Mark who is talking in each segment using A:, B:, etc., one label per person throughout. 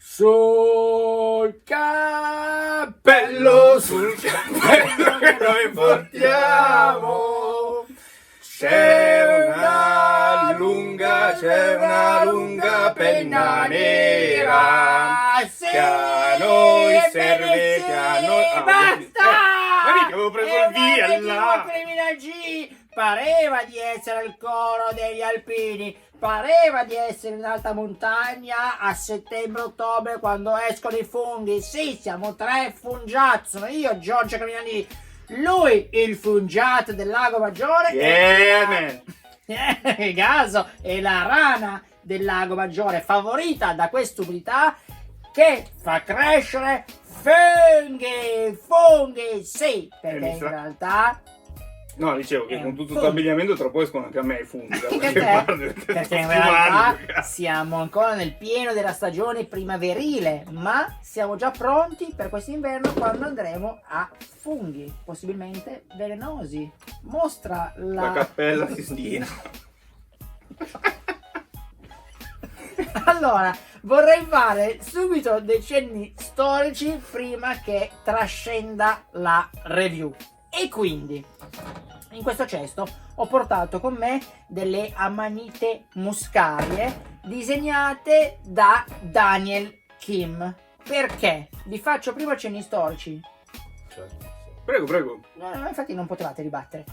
A: sul cappello che noi portiamo c'è una lunga penna nera che a noi serve, che a noi...
B: Basta!
A: Ma mica avevo preso il via là!
B: Criminal G pareva di essere il coro degli alpini, pareva di essere in alta montagna a settembre-ottobre quando escono i funghi. Sì, siamo tre fungiati, sono io, Giorgio Criminali, lui il fungiato del Lago Maggiore,
A: Man!
B: il gaso e la rana del Lago Maggiore, favorita da quest'umidità che fa crescere funghi, sì, perché in realtà...
A: No, dicevo che con tutto questo abbigliamento tra poco escono anche a me i funghi.
B: Perché in realtà siamo ancora nel pieno della stagione primaverile, ma siamo già pronti per quest'inverno quando andremo a funghi, possibilmente velenosi. Mostra
A: la Cappella Sistina.
B: Allora, vorrei fare subito dei cenni storici prima che trascenda la review. E quindi, in questo cesto ho portato con me delle amanite muscarie disegnate da Daniel Kim. Perché? Vi faccio prima cenni storici.
A: Prego.
B: Infatti non potevate ribattere.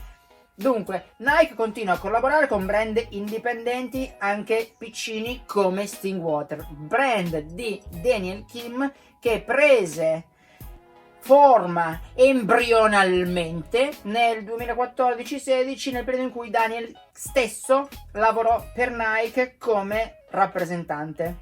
B: Dunque, Nike continua a collaborare con brand indipendenti anche piccini come Stingwater, brand di Daniel Kim che prese forma embrionalmente nel 2014-16, nel periodo in cui Daniel stesso lavorò per Nike come rappresentante.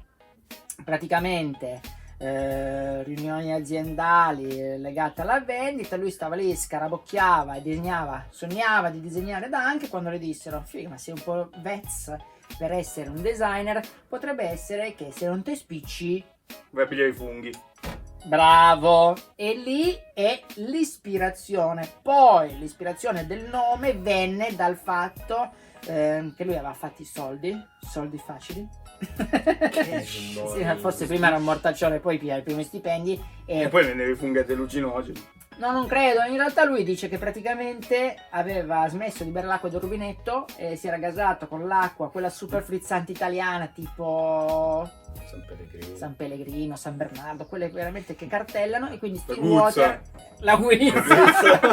B: Praticamente riunioni aziendali legate alla vendita, lui stava lì, scarabocchiava e disegnava, sognava di disegnare da anche quando le dissero: figa, ma sei un po' vezz per essere un designer, potrebbe essere che se non te spicci
A: vai a pigliare i funghi.
B: Bravo! E lì è l'ispirazione. Poi l'ispirazione del nome venne dal fatto che lui aveva fatto i soldi facili. Sì, forse prima era un mortaccione, poi pigliava i primi stipendi
A: e poi vendevi i funghetti allucinogeni.
B: No, non credo. In realtà lui dice che praticamente aveva smesso di bere l'acqua del rubinetto e si era gasato con l'acqua, quella super frizzante italiana, tipo San Pellegrino, San Bernardo, quelle veramente che cartellano, e quindi Stingwater, la guizza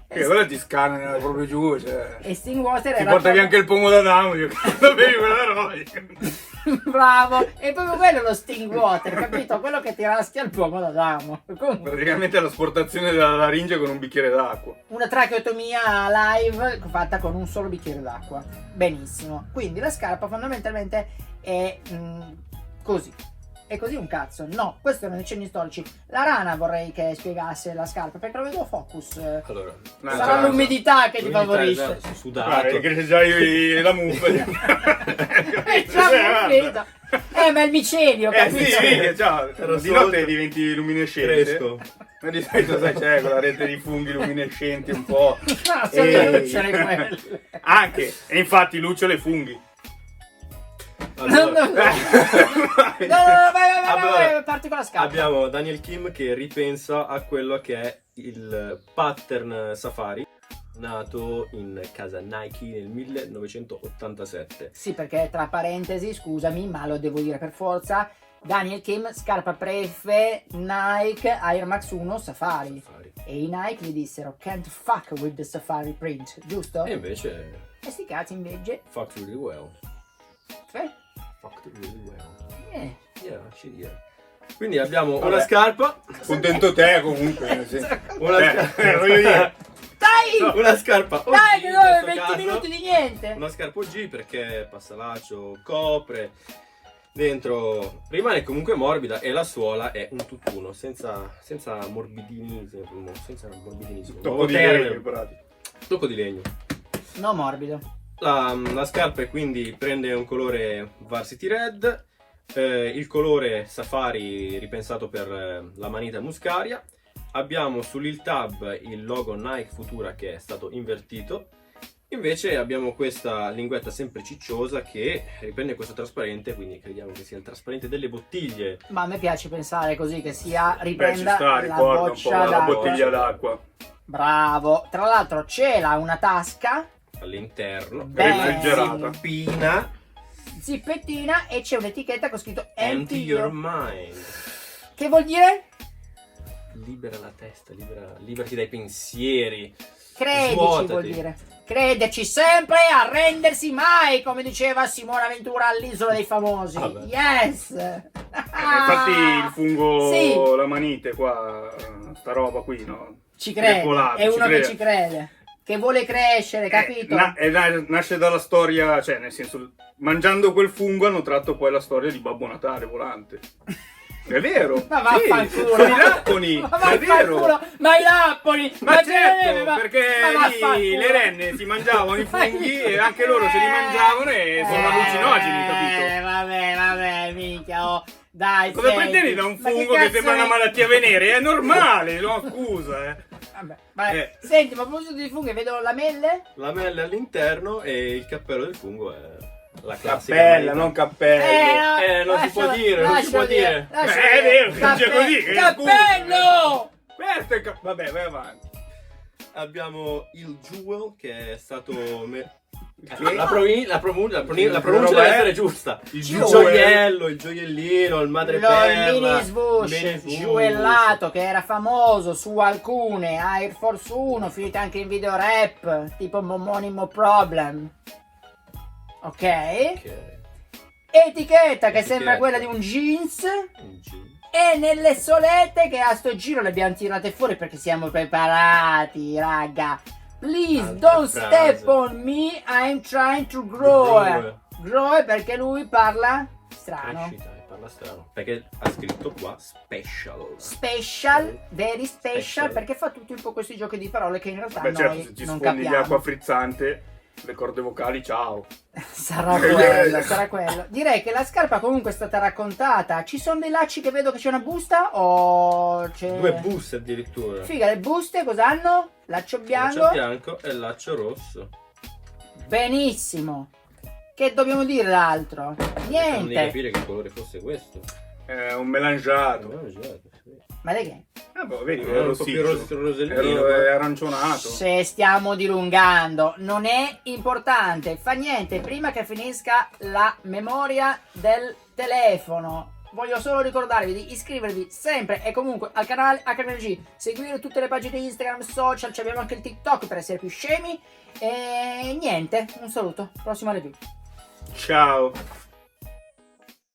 A: che ora ti scanna proprio giù, cioè.
B: E Stingwater
A: ti portavi anche il pomo d'Adamo, io quando bevi quella roba.
B: Bravo, è proprio quello lo Stingwater, capito? Quello che ti raschia il pomo d'Adamo.
A: Praticamente è l'asportazione della laringe con un bicchiere d'acqua.
B: Una tracheotomia live fatta con un solo bicchiere d'acqua. Benissimo. Quindi la scarpa fondamentalmente è così. È così un cazzo. No, questo erano i cenni storici. La rana vorrei che spiegasse la scarpa, perché lo vedo a focus.
C: Allora,
B: sarà l'umidità che ti favorisce.
C: Sudato.
A: Che già la muffa.
B: È già muffito. Ma è il micelio, capito?
A: Sì, ciao. Di notte diventi luminescente.
C: Fresco.
A: Ma di solito sai c'è quella rete di funghi luminescenti un po'.
B: No, sono le lucciole quelle.
A: Anche, e infatti lucciole e funghi.
C: Allora,
B: vai, parti con la scarpa.
C: abbiamo Daniel Kim che ripensa a quello che è il pattern safari nato in casa Nike nel 1987.
B: Sì, perché tra parentesi, scusami, ma lo devo dire per forza, Daniel Kim, scarpa prefe Nike Air Max 1 Safari. E i Nike gli dissero can't fuck with the Safari print, giusto?
C: E invece
B: E sti cazzi invece
C: fucked really well. Fucked really well. Yeah, shit, yeah. Quindi abbiamo una scarpa.
A: Contento te comunque.
C: Voglio
B: Dai!
C: una scarpa OG,
B: Dai, che
C: in
B: noi
C: questo
B: 20
C: caso.
B: minuti di niente!
C: Una scarpa OG perché passa laccio, copre, dentro rimane comunque morbida e la suola è un tutt'uno, senza morbidinismo,
A: Tocco di legno,
C: tocco di legno.
B: No, morbido.
C: La scarpa quindi prende un colore Varsity Red, il colore Safari ripensato per la manita muscaria. Abbiamo sull'il tab il logo Nike Futura che è stato invertito Invece abbiamo questa linguetta sempre cicciosa che riprende questo trasparente, quindi crediamo che sia il trasparente delle bottiglie.
B: Ma a me piace pensare così, che sia
A: Beh, ci
B: riprenda
A: sta,
B: la
A: ricorda un po'
B: boccia
A: la
B: d'acqua.
A: bottiglia d'acqua.
B: Bravo. Tra l'altro c'era una tasca
C: All'interno,
B: Beh,
A: refrigerata.
C: zippina,
B: zippettina e c'è un'etichetta con scritto
C: empty your mind.
B: Che vuol dire?
C: Libera la testa, liberati dai pensieri.
B: Credici,
C: Svuotati.
B: vuol dire. Crederci sempre, arrendersi mai, come diceva Simona Ventura all'Isola dei Famosi.
C: Vabbè.
B: Yes!
A: Infatti il fungo,
B: Sì.
A: la manite qua, sta roba qui, no?
B: Ci crede,
A: Trepolato,
B: è
A: ci
B: uno che
A: crede.
B: ci crede, che vuole crescere, capito?
A: Nasce dalla storia, cioè nel senso, mangiando quel fungo hanno tratto poi la storia di Babbo Natale volante. È vero?
B: Ma vaffanculo!
A: Sono i lapponi,
B: Ma
A: è vero!
B: vaffanculo! Ma i lapponi!
A: Ma
B: ce
A: certo,
B: ne- ma-
A: perché
B: ma
A: lì
B: vaffanculo.
A: le renne si mangiavano i funghi e anche loro se li mangiavano e sono allucinogeni, capito?
B: Vabbè, minchia, oh. Dai,
A: Cosa
B: senti,
A: pretendi da un
B: ma
A: fungo che
B: cazzo
A: sembra
B: è?
A: una malattia venerea? È normale, no? Scusa,
B: Vabbè. Senti, ma a proposito di funghi, vedo lamelle?
C: Lamelle all'interno e il cappello del fungo è la classica.
A: Cappella,
C: manita.
A: non cappello.
C: non si può dire, non si può dire.
A: È vero, si dice così,
B: Cappello!
A: Questo è vabbè, vai avanti.
C: Abbiamo il jewel che è stato
A: Che?
C: la pronuncia
A: roba
C: deve
A: è?
C: essere giusta.
A: Il
C: Il
B: jewel.
C: gioiello, il gioiellino, il
B: Il
C: madreperla,
B: mini swoosh
C: mini swoosh.
B: giuellato che era famoso su alcune Air Force 1, finite anche in video rap, tipo Momonimo Problem. Ok?
C: Ok.
B: Etichetta che
C: Etichetta.
B: sembra quella di un jeans.
C: Un jeans.
B: E nelle solette che a sto giro le abbiamo tirate fuori perché siamo preparati, raga. Please
C: Altra
B: don't
C: frase.
B: step on me, I'm trying to grow. Grow perché lui parla strano.
C: Crescita, parla strano. Perché ha scritto qua special.
B: Special, very special,
C: Special.
B: perché fa tutti un po' questi giochi di parole che in realtà
A: Beh, certo,
B: noi
A: se ci
B: non
A: sfondi di
B: capiamo.
A: acqua frizzante, le corde vocali, ciao.
B: Sarà quello, sarà quello. Direi che la scarpa comunque è stata raccontata. Ci sono dei lacci che vedo che c'è una busta o c'è...
C: 2 buste addirittura.
B: Figa, le buste cosa hanno? Laccio bianco?
C: Laccio bianco e laccio rosso.
B: Benissimo. Che dobbiamo dire d'altro?
C: Cercando di
B: Niente.
C: capire che colore fosse questo.
A: È un melangiato.
B: Ma di che?
A: Ah, boh, vedi,
C: Era un po' più rosellino.
A: è arancionato.
B: Se stiamo dilungando, non è importante, fa niente, prima che finisca la memoria del telefono. Voglio solo ricordarvi di iscrivervi sempre e comunque al canale HMG, seguire tutte le pagine Instagram, social, abbiamo anche il TikTok per essere più scemi. E niente, un saluto, prossima review.
A: Ciao.